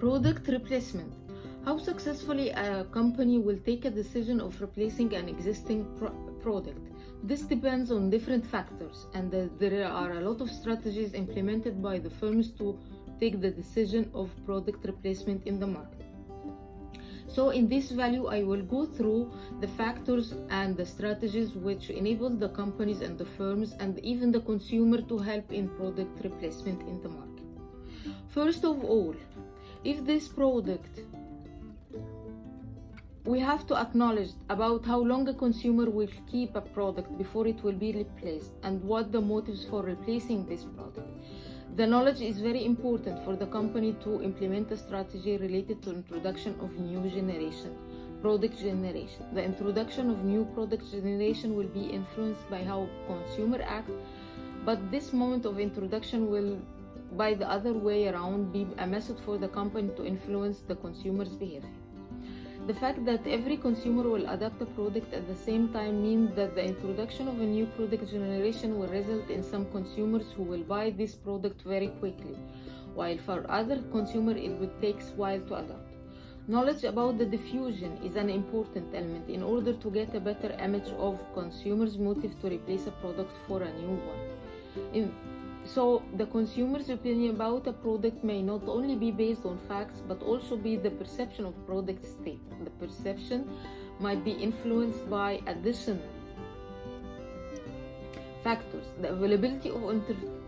Product replacement. How successfully a company will take a decision of replacing an existing product. This depends on different factors, and there are a lot of strategies implemented by the firms to take the decision of product replacement in the market. So in this value, I will go through the factors and the strategies which enable the companies and the firms and even the consumer to help in product replacement in the market. First of all, if this product, we have to acknowledge about how long a consumer will keep a product before it will be replaced and what the motives for replacing this product. The knowledge is very important for the company to implement a strategy related to introduction of new product generation. The introduction of new product generation will be influenced by how consumer act, but this moment of introduction will, by the other way around, be a method for the company to influence the consumer's behavior. The fact that every consumer will adopt a product at the same time means that the introduction of a new product generation will result in some consumers who will buy this product very quickly, while for other consumers it would take a while to adopt. Knowledge about the diffusion is an important element in order to get a better image of consumers' motive to replace a product for a new one. So the consumer's opinion about a product may not only be based on facts but also be the perception of product state. The perception might be influenced by additional factors. The availability of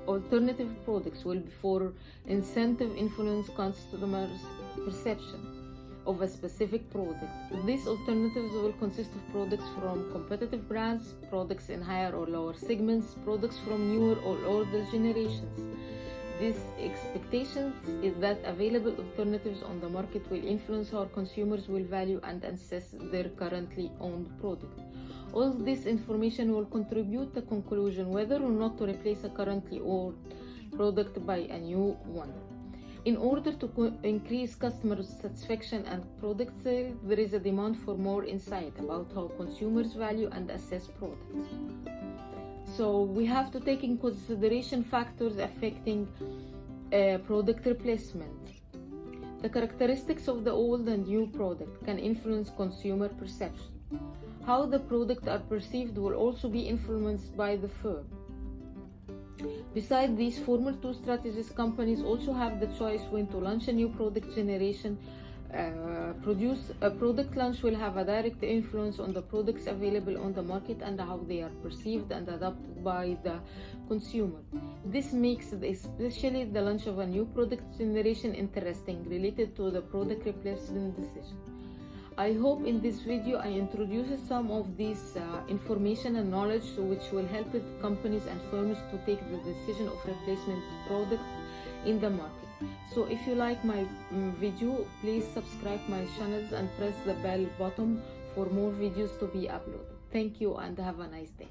alternative products will, for incentive, influence customers' perception of a specific product. These alternatives will consist of products from competitive brands, products in higher or lower segments, products from newer or older generations. This expectation is that available alternatives on the market will influence how consumers will value and assess their currently owned product. All this information will contribute to the conclusion whether or not to replace a currently owned product by a new one. In order to increase customer satisfaction and product sales, there is a demand for more insight about how consumers value and assess products. So we have to take in consideration factors affecting product replacement. The characteristics of the old and new product can influence consumer perception. How the products are perceived will also be influenced by the firm. Besides these former two strategies, companies also have the choice when to launch a new product generation. A product launch will have a direct influence on the products available on the market and how they are perceived and adopted by the consumer. This makes especially the launch of a new product generation interesting related to the product replacement decision. I hope in this video I introduced some of this information and knowledge which will help companies and firms to take the decision of replacement products in the market. So if you like my video, please subscribe my channels and press the bell button for more videos to be uploaded. Thank you and have a nice day.